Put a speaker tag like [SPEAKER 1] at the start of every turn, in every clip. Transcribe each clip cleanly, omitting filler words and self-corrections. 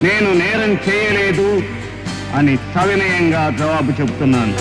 [SPEAKER 1] నేను నేరం చేయలేదు అని సవినయంగా జవాబు చెబుతున్నాను.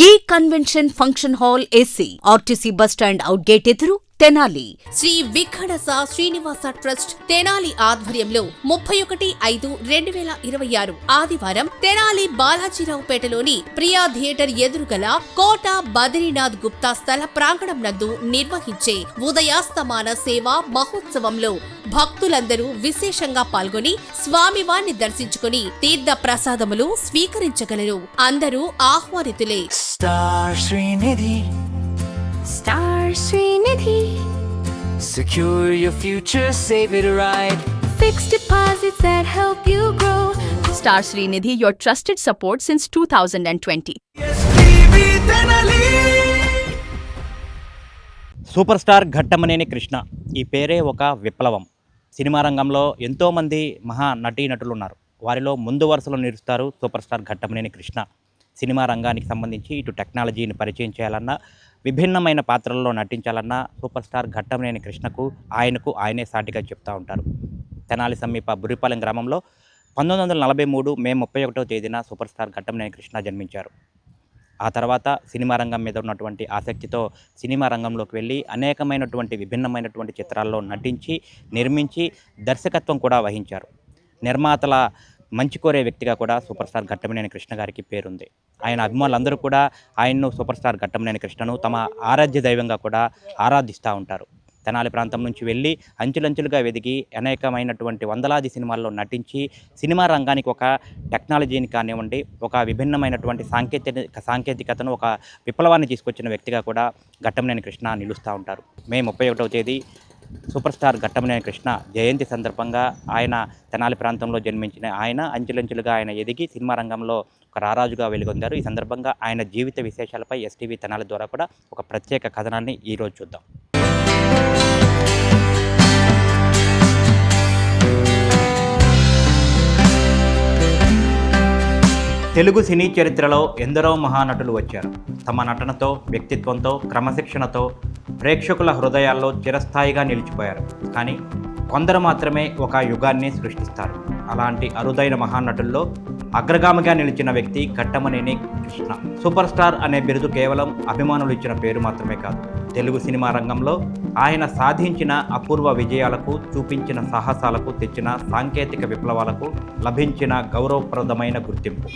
[SPEAKER 2] ఈ convention function hall AC, RTC bus stand out gate ఎదురు, తెనాలి. శ్రీ విఖడస శ్రీనివాస ట్రస్ట్ తెనాలి ఆధ్వర్యంలో 31/5/2026 ఆదివారం తెనాలి బాలాజీరావుపేటలోని ప్రియా థియేటర్ ఎదురుగల కోట బద్రీనాథ్ గుప్తా స్థల ప్రాంగణం నందు నిర్వహించే ఉదయాస్తమాన సేవా మహోత్సవంలో భక్తులందరూ విశేషంగా పాల్గొని స్వామివారిని దర్శించుకుని తీర్థ ప్రసాదములు స్వీకరించగలరు. అందరూ ఆహ్వానితులే.
[SPEAKER 3] Star Srinidhi,
[SPEAKER 4] Star Srinidhi.
[SPEAKER 3] secure your future, save it right.
[SPEAKER 4] Fixed deposits that help you grow.
[SPEAKER 5] Star Srinidhi, your trusted support since 2020.
[SPEAKER 6] Super star Ghattamaneni Krishna ఈ పేరే ఒక విప్లవం. సినిమా రంగంలో ఎంతోమంది మహా నటీనటులు ఉన్నారు. వారిలో ముందు వరుసలో నిలుస్తారు super star Ghattamaneni Krishna. Cinema రంగానికి సంబంధించి ఇటు టెక్నాలజీని పరిచయం చేయాలన్నా, విభిన్నమైన పాత్రల్లో నటించాలన్నా సూపర్ స్టార్ ఘట్టమనేని కృష్ణకు ఆయనే సాటిగా చెప్తూ ఉంటారు. తెనాలి సమీప బుర్రిపాలెం గ్రామంలో 1943 మే 31వ తేదీన సూపర్ స్టార్ ఘట్టమనేని కృష్ణ జన్మించారు. ఆ తర్వాత సినిమా రంగం మీద ఉన్నటువంటి ఆసక్తితో సినిమా రంగంలోకి వెళ్ళి అనేకమైనటువంటి విభిన్నమైనటువంటి చిత్రాల్లో నటించి, నిర్మించి, దర్శకత్వం కూడా వహించారు. నిర్మాతల మంచి కోరే వ్యక్తిగా కూడా సూపర్ స్టార్ ఘట్టమనేని కృష్ణ గారికి పేరుంది. ఆయన అభిమానులందరూ కూడా ఆయన్ను సూపర్ స్టార్ ఘట్టమనేని కృష్ణను తమ ఆరాధ్య దైవంగా కూడా ఆరాధిస్తూ ఉంటారు. తెనాలి ప్రాంతం నుంచి వెళ్ళి అంచులంచులుగా వెదిగి అనేకమైనటువంటి వందలాది సినిమాల్లో నటించి సినిమా రంగానికి ఒక టెక్నాలజీని కానివ్వండి, ఒక విభిన్నమైనటువంటి సాంకేతికతను, ఒక విప్లవాన్ని తీసుకొచ్చిన వ్యక్తిగా కూడా ఘట్టమనేని కృష్ణ నిలుస్తూ ఉంటారు. మే 31వ తేదీ సూపర్ స్టార్ ఘట్టమనేని కృష్ణ జయంతి సందర్భంగా ఆయన తెనాలి ప్రాంతంలో జన్మించిన ఆయన అంచెలంచెలుగా ఆయన ఎదిగి సినిమా రంగంలో ఒక రారాజుగా వెలుగొందారు. ఈ సందర్భంగా ఆయన జీవిత విశేషాలపై ఎస్టీవీ తెనాలి ద్వారా కూడా ఒక ప్రత్యేక కథనాన్ని ఈరోజు చూద్దాం. తెలుగు సినీ చరిత్రలో ఎందరో మహానటులు వచ్చారు. తమ నటనతో, వ్యక్తిత్వంతో, క్రమశిక్షణతో ప్రేక్షకుల హృదయాల్లో చిరస్థాయిగా నిలిచిపోయారు. కానీ కొందరు మాత్రమే ఒక యుగాన్ని సృష్టిస్తారు. అలాంటి అరుదైన మహానటుల్లో అగ్రగామిగా నిలిచిన వ్యక్తి ఘట్టమనేని కృష్ణ. సూపర్ స్టార్ అనే బిరుదు కేవలం అభిమానులు ఇచ్చిన పేరు మాత్రమే కాదు, తెలుగు సినిమా రంగంలో ఆయన సాధించిన అపూర్వ విజయాలకు, చూపించిన సాహసాలకు, తెచ్చిన సాంకేతిక విప్లవాలకు లభించిన గౌరవప్రదమైన గుర్తింపు.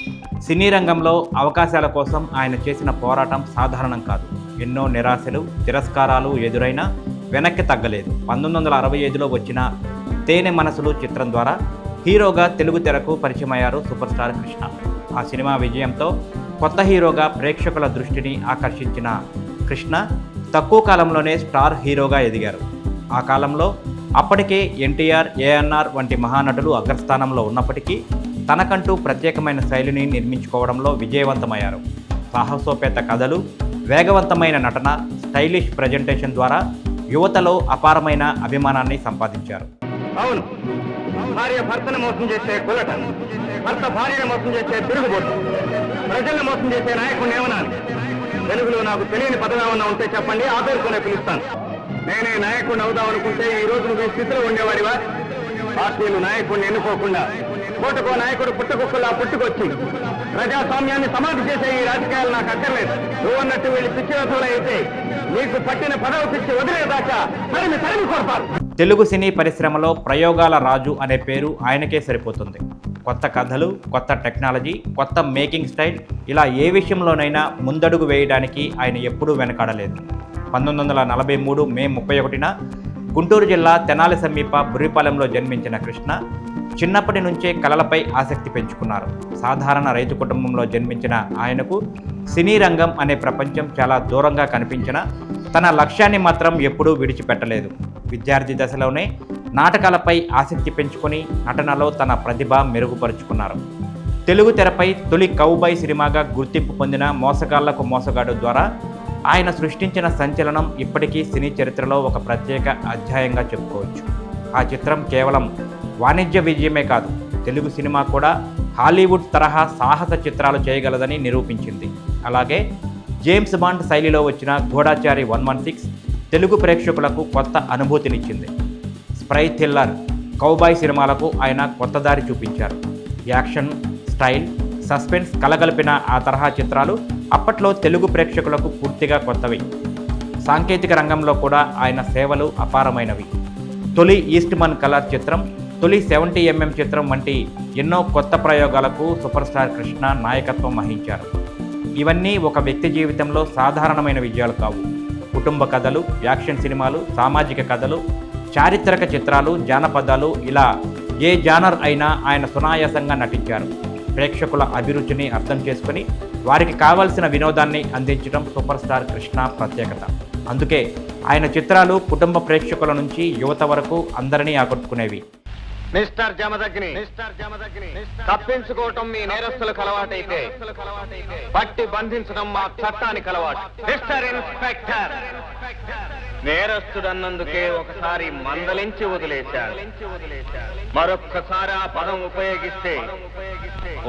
[SPEAKER 6] సినీ రంగంలో అవకాశాల కోసం ఆయన చేసిన పోరాటం సాధారణం కాదు. ఎన్నో నిరాశలు, తిరస్కారాలు ఎదురైనా వెనక్కి తగ్గలేదు. 1965లో వచ్చిన తేనె మనసులు చిత్రం ద్వారా హీరోగా తెలుగు తెరకు పరిచయమయ్యారు సూపర్ స్టార్ కృష్ణ. ఆ సినిమా విజయంతో కొత్త హీరోగా ప్రేక్షకుల దృష్టిని ఆకర్షించిన కృష్ణ తక్కువ కాలంలోనే స్టార్ హీరోగా ఎదిగారు. ఆ కాలంలో అప్పటికే ఎన్టీఆర్, ఏఎన్ఆర్ వంటి మహానటులు అగ్రస్థానంలో ఉన్నప్పటికీ తనకంటూ ప్రత్యేకమైన శైలిని నిర్మించుకోవడంలో విజయవంతమయ్యారు. సాహసోపేత కథలు, వేగవంతమైన నటన, స్టైలిష్ ప్రజెంటేషన్ ద్వారా యువతలో అపారమైన అభిమానాన్ని సంపాదించారు.
[SPEAKER 1] అవును, భార్య భర్తను మోసం చేసే కులట, భర్త భార్యను మోసం చేసే తిరుగుబోతు, ప్రజలను మోసం చేసే నాయకుడిని ఏమనాలి? తెలుగులో నాకు తెలియని పదం ఏమన్నా ఉంటే చెప్పండి, ఆ పేరుతోనే పిలుస్తాను. నేనే నాయకుడిని అవుదాం అనుకుంటే ఈ రోజు నువ్వు ఈ స్థితిలో ఉండేవాడివా? పార్టీలు నాయకుడిని ఎన్నుకోకుండా కోటకో నాయకుడు పుట్టుకొక్కలా పుట్టుకొచ్చి ప్రజాస్వామ్యాన్ని సమాధి చేసే ఈ రాజకీయాలు నాకు అక్కర్లేదు. నువ్వు అన్నట్టు వీళ్ళు పిచ్చివసూలు అయితే నీకు పట్టిన పదవి పిచ్చి వదిలేదాకా తరిమి కొడతారు.
[SPEAKER 6] తెలుగు సినీ పరిశ్రమలో ప్రయోగాల రాజు అనే పేరు ఆయనకే సరిపోతుంది. కొత్త కథలు, కొత్త టెక్నాలజీ, కొత్త మేకింగ్ స్టైల్, ఇలా ఏ విషయంలోనైనా ముందడుగు వేయడానికి ఆయన ఎప్పుడూ వెనకాడలేదు. 1943 మే 31న గుంటూరు జిల్లా తెనాలి సమీప బుర్రిపాలెంలో జన్మించిన కృష్ణ చిన్నప్పటి నుంచే కళలపై ఆసక్తి పెంచుకున్నారు. సాధారణ రైతు కుటుంబంలో జన్మించిన ఆయనకు సినీ రంగం అనే ప్రపంచం చాలా దూరంగా కనిపించినా తన లక్ష్యాన్ని మాత్రం ఎప్పుడూ విడిచిపెట్టలేదు. విద్యార్థి దశలోనే నాటకాలపై ఆసక్తి పెంచుకొని నటనలో తన ప్రతిభ మెరుగుపరుచుకున్నారు. తెలుగు తెరపై తొలి కౌబాయ్ సినిమాగా గుర్తింపు పొందిన మోసగాళ్లకు మోసగాడు ద్వారా ఆయన సృష్టించిన సంచలనం ఇప్పటికీ సినీ చరిత్రలో ఒక ప్రత్యేక అధ్యాయంగా చెప్పుకోవచ్చు. ఆ చిత్రం కేవలం వాణిజ్య విజయమే కాదు, తెలుగు సినిమా కూడా హాలీవుడ్ తరహా సాహస చిత్రాలు చేయగలదని నిరూపించింది. అలాగే జేమ్స్ బాండ్ శైలిలో వచ్చిన గూఢచారి 116 తెలుగు ప్రేక్షకులకు కొత్త అనుభూతినిచ్చింది. స్ప్రై థ్రిల్లర్, కౌబాయ్ సినిమాలకు ఆయన కొత్త దారి చూపించారు. యాక్షన్, స్టైల్, సస్పెన్స్ కలగలిపిన ఆ తరహా చిత్రాలు అప్పట్లో తెలుగు ప్రేక్షకులకు పూర్తిగా కొత్తవి. సాంకేతిక రంగంలో కూడా ఆయన సేవలు అపారమైనవి. తొలి ఈస్ట్మన్ కలర్ చిత్రం, తొలి 70mm చిత్రం వంటి ఎన్నో కొత్త ప్రయోగాలకు సూపర్ స్టార్ కృష్ణ నాయకత్వం వహించారు. ఇవన్నీ ఒక వ్యక్తి జీవితంలో సాధారణమైన విజయాలు కావు. కుటుంబ కథలు, యాక్షన్ సినిమాలు, సామాజిక కథలు, చారిత్రక చిత్రాలు, జానపదాలు, ఇలా ఏ జానర్ అయినా ఆయన సునాయాసంగా నటించారు. ప్రేక్షకుల అభిరుచిని అర్థం చేసుకుని వారికి కావాల్సిన వినోదాన్ని అందించడం సూపర్ స్టార్ కృష్ణ ప్రత్యేకత. అందుకే ఆయన చిత్రాలు కుటుంబ ప్రేక్షకుల నుంచి యువత వరకు అందరినీ ఆకట్టుకునేవి.
[SPEAKER 1] మిస్టర్ జమదగ్ని, తప్పించుకోవటం మీ నేరస్తులకు అలవాటైతే పట్టి బంధించడం మా చట్టానికి అలవాటు. మిస్టర్ ఇన్స్పెక్టర్, నేరస్తుడన్నందుకే ఒకసారి మందలించి వదిలేశాడు. మరొక్కసారి ఆ పదం ఉపయోగిస్తే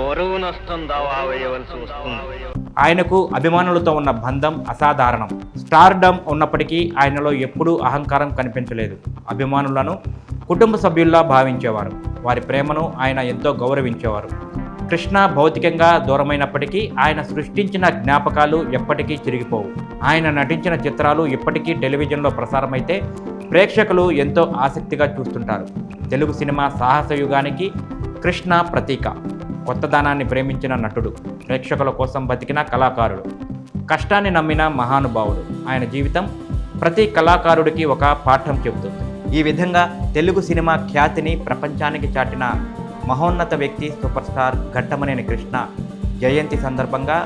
[SPEAKER 1] ఒరువు నష్టం దావా వేయవలసి వస్తుంది.
[SPEAKER 6] ఆయనకు అభిమానులతో ఉన్న బంధం అసాధారణం. స్టార్డమ్ ఉన్నప్పటికీ ఆయనలో ఎప్పుడూ అహంకారం కనిపించలేదు. అభిమానులను కుటుంబ సభ్యుల్లా భావించేవారు. వారి ప్రేమను ఆయన ఎంతో గౌరవించేవారు. కృష్ణ భౌతికంగా దూరమైనప్పటికీ ఆయన సృష్టించిన జ్ఞాపకాలు ఎప్పటికీ చిరిగిపోవు. ఆయన నటించిన చిత్రాలు ఇప్పటికీ టెలివిజన్లో ప్రసారమైతే ప్రేక్షకులు ఎంతో ఆసక్తిగా చూస్తుంటారు. తెలుగు సినిమా సాహస యుగానికి కృష్ణ ప్రతీక. కొత్తదనాన్ని ప్రేమించిన నటుడు, ప్రేక్షకుల కోసం బతికిన కళాకారుడు, కష్టాన్ని నమ్మిన మహానుభావుడు. ఆయన జీవితం ప్రతి కళాకారుడికి ఒక పాఠం చెబుతుంది. ఈ విధంగా తెలుగు సినిమా ఖ్యాతిని ప్రపంచానికి చాటిన మహోన్నత వ్యక్తి సూపర్ స్టార్ ఘట్టమనేని కృష్ణ జయంతి సందర్భంగా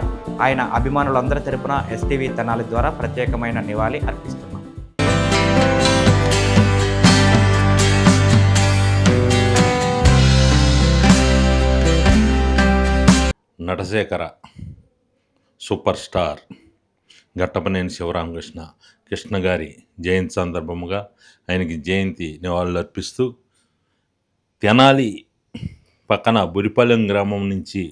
[SPEAKER 6] ఆయన అభిమానులందరి తరపున ఎస్టీవీ తెనాలి ద్వారా ప్రత్యేకమైన నివాళి అర్పిస్తున్నాం.
[SPEAKER 7] నటశేఖర సూపర్ స్టార్ ఘట్టమనేని శివరామకృష్ణ కృష్ణ గారి జయంతి సందర్భముగా ఆయనకి జయంతి నివాళులు అర్పిస్తూ తెనాలి పక్కన బురిపాలెం గ్రామం నుంచి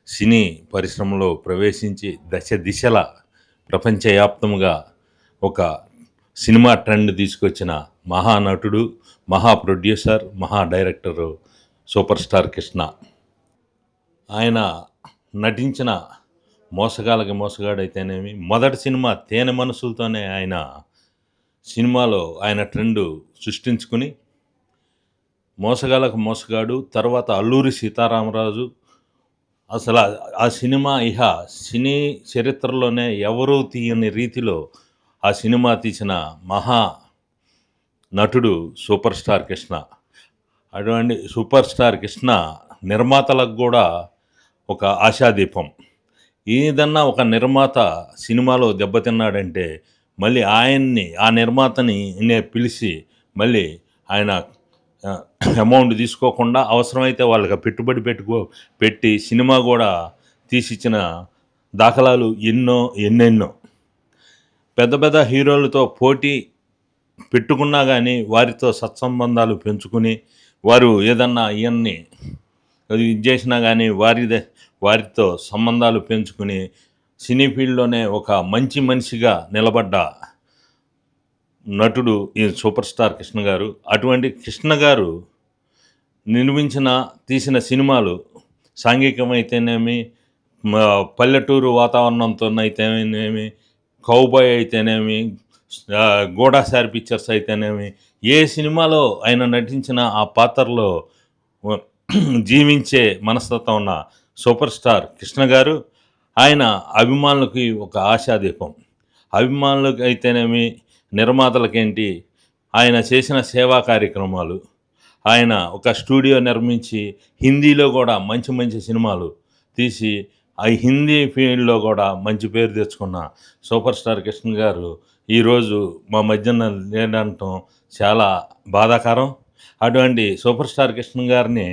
[SPEAKER 7] సినీ పరిశ్రమలో ప్రవేశించి దశ దిశల ప్రపంచవ్యాప్తంగా ఒక సినిమా ట్రెండ్ తీసుకొచ్చిన మహానటుడు, మహా ప్రొడ్యూసర్, మహా డైరెక్టరు సూపర్ స్టార్ కృష్ణ. ఆయన నటించిన మోసగాళ్ళకి మోసగాడైతేనేమి, మొదటి సినిమా తేనె మనసులతోనే ఆయన సినిమాలో ఆయన ట్రెండ్ సృష్టించుకుని మోసగాళ్ళకు మోసగాడు, తర్వాత అల్లూరి సీతారామరాజు, అసలు ఆ సినిమా సినీ చరిత్రలోనే ఎవరూ తీయని రీతిలో ఆ సినిమా తీసిన మహా నటుడు సూపర్ స్టార్ కృష్ణ. అటువంటి సూపర్ స్టార్ కృష్ణ నిర్మాతలకు కూడా ఒక ఆశాదీపం. ఏదన్నా ఒక నిర్మాత సినిమాలో దెబ్బతిన్నాడంటే మళ్ళీ ఆయన్ని, ఆ నిర్మాతని పిలిచి మళ్ళీ ఆయన అమౌంట్ తీసుకోకుండా అవసరమైతే వాళ్ళకి పెట్టుబడి పెట్టి సినిమా కూడా తీసిచ్చిన దాఖలాలు ఎన్నెన్నో. పెద్ద పెద్ద హీరోలతో పోటీ పెట్టుకున్నా కానీ వారితో సత్సంబంధాలు పెంచుకుని వారు ఏదన్నా ఇవన్నీ ఇది చేసినా కానీ వారితో సంబంధాలు పెంచుకుని సినీ ఫీల్డ్లోనే ఒక మంచి మనిషిగా నిలబడ్డ నటుడు ఈ సూపర్ స్టార్ కృష్ణ గారు. అటువంటి కృష్ణ గారు తీసిన సినిమాలు సాంఘికమైతేనేమి, పల్లెటూరు వాతావరణంతోనైతేనేమి, కౌబాయ్ అయితేనేమి, గూడాసారి పిక్చర్స్ అయితేనేమి, ఏ సినిమాలో ఆయన నటించిన ఆ పాత్రలో జీవించే మనస్తత్వం ఉన్న సూపర్ స్టార్ కృష్ణ గారు ఆయన అభిమానులకి ఒక ఆశాదీపం. అభిమానులకు అయితేనేమి, నిర్మాతలకేంటి, ఆయన చేసిన సేవా కార్యక్రమాలు, ఆయన ఒక స్టూడియో నిర్మించి హిందీలో కూడా మంచి మంచి సినిమాలు తీసి ఆ హిందీ ఫీల్డ్లో కూడా మంచి పేరు తెచ్చుకున్న సూపర్ స్టార్ కృష్ణ గారు ఈరోజు మా మధ్యన లేదంటం చాలా బాధాకరం. అటువంటి సూపర్ స్టార్ కృష్ణ గారిని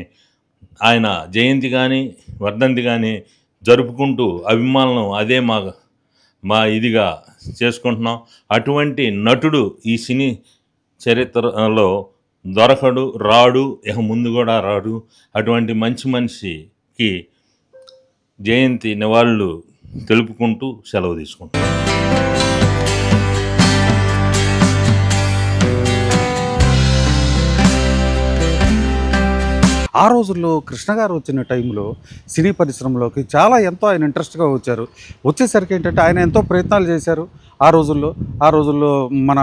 [SPEAKER 7] ఆయన జయంతి కానీ వర్ధంతి కానీ జరుపుకుంటూ అభిమానులను అదే మా ఇదిగా చేసుకుంటున్నాం. అటువంటి నటుడు ఈ సినీ చరిత్రలో దొరకడు, రాడు, ఇక ముందు కూడా రాడు. అటువంటి మంచి మనిషికి జయంతి నివాళులు తెలుపుకుంటూ సెలవు తీసుకుంటాం.
[SPEAKER 8] ఆ రోజుల్లో కృష్ణ గారు వచ్చిన టైంలో సినీ పరిశ్రమలోకి చాలా ఎంతో ఆయన ఇంట్రెస్ట్గా వచ్చారు. వచ్చేసరికి ఏంటంటే ఆయన ఎంతో ప్రయత్నాలు చేశారు ఆ రోజుల్లో మన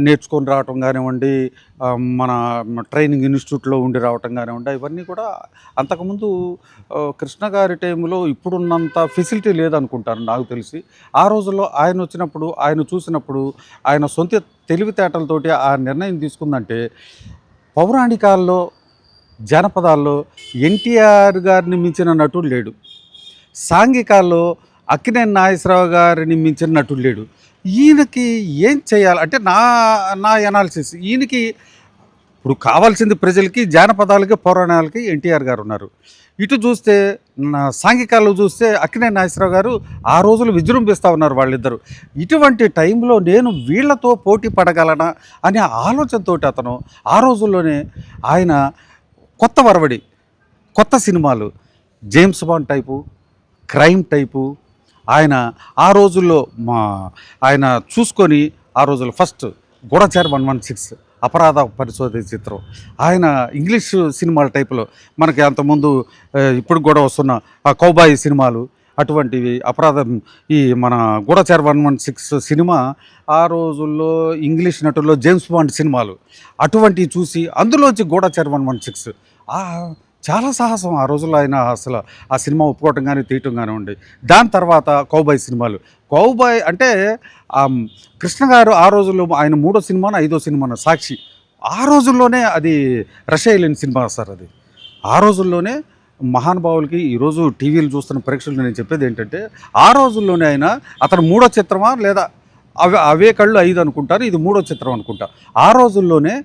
[SPEAKER 8] నేర్చుకొని రావటం కానివ్వండి, మన ట్రైనింగ్ ఇన్స్టిట్యూట్లో ఉండి రావటం కానివ్వండి, ఇవన్నీ కూడా అంతకుముందు కృష్ణ గారి టైంలో ఇప్పుడున్నంత ఫెసిలిటీ లేదనుకుంటాను నాకు తెలిసి. ఆ రోజుల్లో ఆయన వచ్చినప్పుడు, ఆయన చూసినప్పుడు, ఆయన సొంత తెలివితేటలతోటి ఆ నిర్ణయం తీసుకుందంటే, పౌరాణికాల్లో జానపదాల్లో ఎన్టీఆర్ గారిని మించిన నటుడు లేడు, సాంఘికాల్లో అక్కినేని నాగేశ్వరరావు గారిని మించిన నటుడు లేడు. ఈయనకి ఏం చేయాలి అంటే నా ఎనాలిసిస్, ఈయనకి ఇప్పుడు కావాల్సింది ప్రజలకి జానపదాలకి పౌరాణాలకి ఎన్టీఆర్ గారు ఉన్నారు. ఇటు చూస్తే సాంఘికాల్లో చూస్తే అక్కినేని నాగేశ్వరరావు గారు ఆ రోజులు విజృంభిస్తూ ఉన్నారు వాళ్ళిద్దరు. ఇటువంటి టైంలో నేను వీళ్లతో పోటీ పడగలనా అనే ఆలోచనతో అతను ఆ రోజుల్లోనే ఆయన కొత్త వరవడి, కొత్త సినిమాలు, James bond type, crime type ఆయన ఆ రోజుల్లో ఆయన చూసుకొని ఆ రోజుల్లో ఫస్ట్ గూఢచారి 116 అపరాధ పరిశోధన చిత్రం, ఆయన ఇంగ్లీష్ సినిమాల టైపులో మనకి అంతకుముందు ఇప్పుడు కూడా వస్తున్న కౌబాయ్ సినిమాలు అటువంటివి, అపరాధం ఈ మన గూఢచారి 116 సినిమా ఆ రోజుల్లో ఇంగ్లీష్ నటుల్లో జేమ్స్ బాండ్ సినిమాలు అటువంటివి చూసి అందులోంచి గూఢచారి 116 చాలా సాహసం ఆ రోజుల్లో ఆయన అసలు ఆ సినిమా ఒప్పుకోవటం కానీ తీయటం కానివ్వండి. దాని తర్వాత కౌబాయ్ సినిమాలు, కౌబాయ్ అంటే కృష్ణ గారు ఆ రోజుల్లో ఆయన 3వ సినిమాను 5వ సినిమాను సాక్షి, ఆ రోజుల్లోనే అది రష్యా వెళ్ళిన సినిమా సార్. అది ఆ రోజుల్లోనే మహానుభావులకి ఈరోజు టీవీలు చూస్తున్న ప్రేక్షకులు నేను చెప్పేది ఏంటంటే, ఆ రోజుల్లోనే ఆయన అతను 3వ చిత్రమా లేదా అవే కళ్ళు 5 అనుకుంటారు, ఇది 3వ చిత్రం అనుకుంటా. ఆ రోజుల్లోనే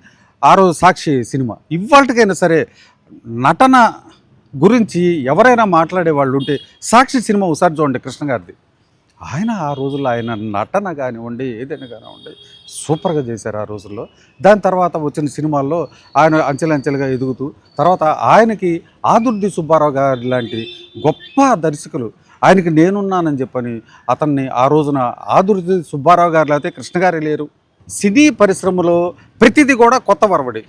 [SPEAKER 8] ఆ రోజు సాక్షి సినిమా. ఇవాళకైనా సరే నటన గురించి ఎవరైనా మాట్లాడే వాళ్ళు ఉంటే సాక్షి సినిమా ఒకసారి చూడండి కృష్ణ గారిది. ఆయన ఆ రోజుల్లో ఆయన నటన కానివ్వండి ఏదైనా కానివ్వండి సూపర్గా చేశారు ఆ రోజుల్లో. దాని తర్వాత వచ్చిన సినిమాల్లో ఆయన అంచెలంచెలుగా ఎదుగుతూ తర్వాత ఆయనకి ఆదుర్ది సుబ్బారావు గారి లాంటి గొప్ప దర్శకులు ఆయనకి నేనున్నానని చెప్పని అతన్ని ఆ రోజున ఆదుర్ది సుబ్బారావు గారు లేకపోతే కృష్ణ గారే లేరు. సినీ పరిశ్రమలో ప్రతిదీ కూడా కొత్త వరవడి,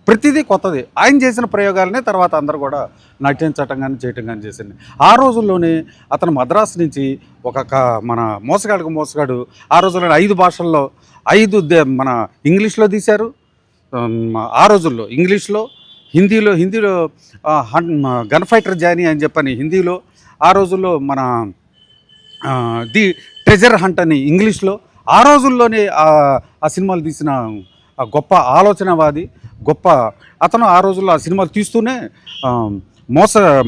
[SPEAKER 8] ప్రతిదీ కొత్తది. ఆయన చేసిన ప్రయోగాలనే తర్వాత అందరూ కూడా నటించటం కానీ చేయటం కానీ చేసింది. ఆ రోజుల్లోనే అతను మద్రాసు నుంచి మన మోసగాడు ఆ రోజుల్లో 5 భాషల్లో 5 మన ఇంగ్లీష్లో తీశారు. ఆ రోజుల్లో ఇంగ్లీష్లో, హిందీలో గన్ ఫైటర్ జానీ అని చెప్పని హిందీలో, ఆ రోజుల్లో మన ది ట్రెజర్ హంట్ అని ఇంగ్లీష్లో, ఆ రోజుల్లోనే ఆ సినిమాలు తీసిన గొప్ప ఆలోచనవాది, గొప్ప అతను. ఆ రోజుల్లో ఆ సినిమాలు తీస్తూనే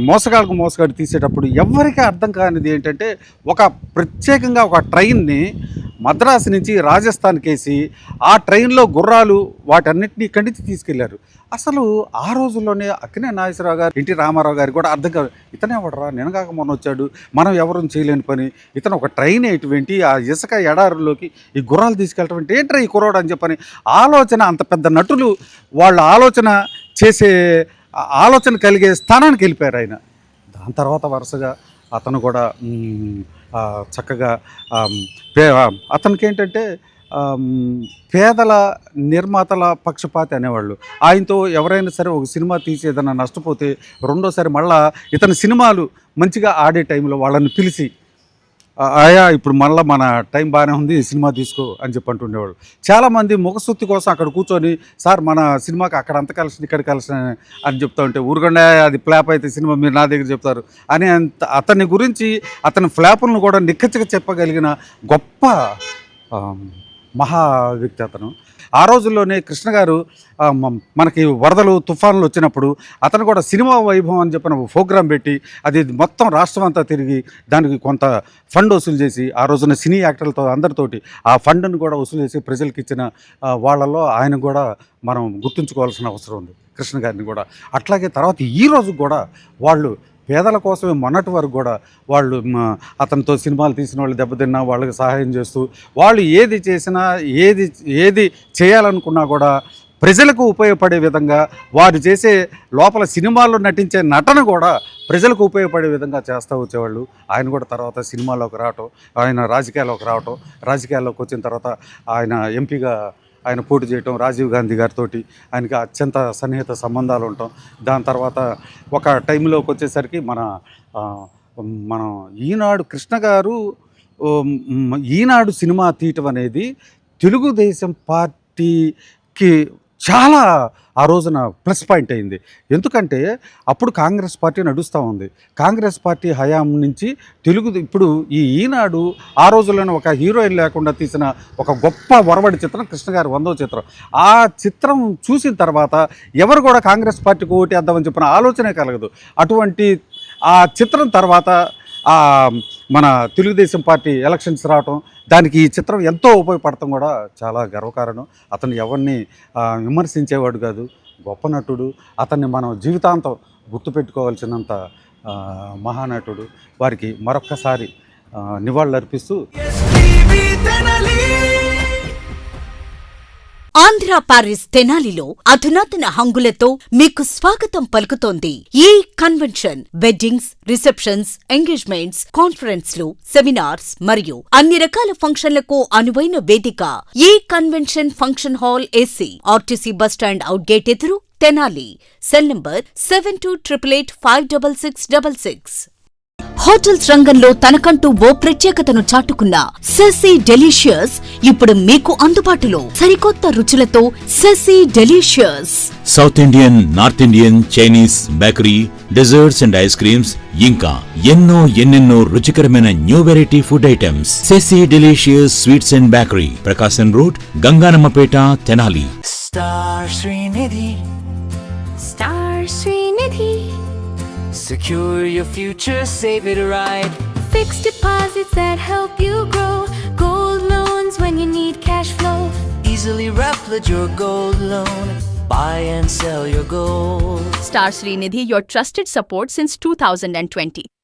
[SPEAKER 8] మోసగాడు తీసేటప్పుడు ఎవరికీ అర్థం కానిది ఏంటంటే, ఒక ప్రత్యేకంగా ఒక ట్రైన్ని మద్రాసు నుంచి రాజస్థాన్కి వేసి ఆ ట్రైన్లో గుర్రాలు వాటన్నిటిని ఇక్కడి నుంచి తీసుకెళ్లారు. అసలు ఆ రోజుల్లోనే అక్కినేని నాగేశ్వరరావు గారు, ఎన్టీ రామారావు గారికి కూడా అర్థం కాదు, ఇతనే ఎవడరా నినగాక మొన్న వచ్చాడు, మనం ఎవరు చేయలేని పని, ఇతను ఒక ట్రైన్ ఎటువంటి ఆ ఇసుక ఎడారులోకి ఈ గుర్రాలు తీసుకెళ్ళటం ఏంట్రా ఈ కుర్రాడు అని చెప్పని ఆలోచన, అంత పెద్ద నటులు వాళ్ళ ఆలోచన చేసే ఆలోచన కలిగే స్థానానికి వెళ్ళిపోయారు ఆయన. దాని తర్వాత వరుసగా అతను కూడా చక్కగా అతనికి ఏంటంటే పేదల నిర్మాతల పక్షపాతి అనేవాళ్ళు. ఆయనతో ఎవరైనా సరే ఒక సినిమా తీసి ఏదైనా నష్టపోతే రెండోసారి మళ్ళా ఇతని సినిమాలు మంచిగా ఆడే టైంలో వాళ్ళని పిలిచి ఆయా ఇప్పుడు మళ్ళీ మన టైం బాగానే ఉంది సినిమా తీసుకో అని చెప్పి అంటుండేవాళ్ళు. చాలామంది ముఖశుద్ధి కోసం అక్కడ కూర్చొని సార్ మన సినిమాకి అక్కడ అంత కలిసి ఇక్కడ కలిసి అని చెప్తా ఉంటే ఊరుకుండా అది ఫ్లాప్ అయితే సినిమా మీరు నా దగ్గర చెప్తారు అని అతని గురించి అతని ఫ్లాపులను కూడా నిక్కచ్చిగా చెప్పగలిగిన గొప్ప మహా వ్యక్తి అతను. ఆ రోజుల్లోనే కృష్ణ గారు మనకి వరదలు తుఫాన్లు వచ్చినప్పుడు అతను కూడా సినిమా వైభవం అని చెప్పిన ప్రోగ్రాం పెట్టి అది మొత్తం రాష్ట్రం అంతా తిరిగి దానికి కొంత ఫండ్ వసూలు చేసి ఆ రోజున సినీ యాక్టర్లతో అందరితోటి ఆ ఫండ్ను కూడా వసూలు చేసి ప్రజలకు ఇచ్చిన వాళ్ళలో ఆయన కూడా మనం గుర్తుంచుకోవాల్సిన అవసరం ఉంది కృష్ణ గారిని కూడా. అట్లాగే తర్వాత ఈ రోజు కూడా వాళ్ళు పేదల కోసమే మొన్నటి వరకు కూడా వాళ్ళు అతనితో సినిమాలు తీసిన వాళ్ళు దెబ్బతిన్నా వాళ్ళకి సహాయం చేస్తూ వాళ్ళు ఏది చేసినా ఏది చేయాలనుకున్నా కూడా ప్రజలకు ఉపయోగపడే విధంగా వారు చేసే లోపల సినిమాల్లో నటించే నటన కూడా ప్రజలకు ఉపయోగపడే విధంగా చేస్తూ వచ్చేవాళ్ళు. ఆయన కూడా తర్వాత సినిమాలోకి రావటం, ఆయన రాజకీయాల్లోకి రావటం, రాజకీయాల్లోకి వచ్చిన తర్వాత ఆయన ఎంపీగా ఆయన పోటీ చేయటం, రాజీవ్ గాంధీ గారితో ఆయనకి అత్యంత సన్నిహిత సంబంధాలు ఉండటం, దాని తర్వాత ఒక టైంలోకి వచ్చేసరికి మన ఈనాడు కృష్ణ గారు ఈనాడు సినిమా తీయటం అనేది తెలుగుదేశం పార్టీకి చాలా ఆ రోజున ప్లస్ పాయింట్ అయింది. ఎందుకంటే అప్పుడు కాంగ్రెస్ పార్టీ నడుస్తూ ఉంది. కాంగ్రెస్ పార్టీ హయాం నుంచి ఇప్పుడు ఈనాడు ఆ రోజుల్లోనే ఒక హీరోయిన్ లేకుండా తీసిన ఒక గొప్ప ఒరవడి చిత్రం కృష్ణ గారి 100వ చిత్రం. ఆ చిత్రం చూసిన తర్వాత ఎవరు కూడా కాంగ్రెస్ పార్టీకి ఓటేద్దామని చెప్పిన ఆలోచనే కలగదు. అటువంటి ఆ చిత్రం తర్వాత మన తెలుగుదేశం పార్టీ ఎలక్షన్స్ రావటం, దానికి ఈ చిత్రం ఎంతో ఉపయోగపడటం కూడా చాలా గర్వకారణం. అతను ఎవరిని విమర్శించేవాడు కాదు, గొప్ప నటుడు. అతన్ని మనం జీవితాంతం గుర్తుపెట్టుకోవాల్సినంత మహానటుడు. వారికి మరొక్కసారి నివాళులర్పిస్తూ
[SPEAKER 2] ఆంధ్ర పారిస్ తెనాలిలో అధునాతన హంగులతో మీకు స్వాగతం పలుకుతోంది ఈ కన్వెన్షన్. వెడ్డింగ్స్, రిసెప్షన్స్, ఎంగేజ్మెంట్స్, కాన్ఫరెన్స్లు, సెమినార్స్ మరియు అన్ని రకాల ఫంక్షన్లకు అనువైన వేదిక ఈ convention function hall AC, RTC bus stand out gate ఎదురు, తెనాలి. Cell number 7288566666. హోటల్స్ రంగంలో తనకంటూ ఓ ప్రత్యేకతను చాటుకున్న సెసీ డెలీషియస్ ఇప్పుడు మీకు అందుబాటులో. సరికొత్త రుచులతో సెసీ delicious.
[SPEAKER 9] South Indian, north Indian, Chinese, bakery, desserts and ice creams, ఇంకా ఎన్నెన్నో రుచికరమైన న్యూ వెరైటీ ఫుడ్ ఐటమ్స్. సెసీ delicious sweets and bakery, Prakasam road, Ganganammapeta, Tenali.
[SPEAKER 3] Star Srinidhi.
[SPEAKER 4] Star Srinidhi.
[SPEAKER 3] Secure your future, save it right.
[SPEAKER 4] Fixed deposits that help you grow. Gold loans when you need cash flow.
[SPEAKER 3] Easily replicate your gold loan. Buy and sell your gold.
[SPEAKER 5] Star Srinidhi, your trusted support since 2020.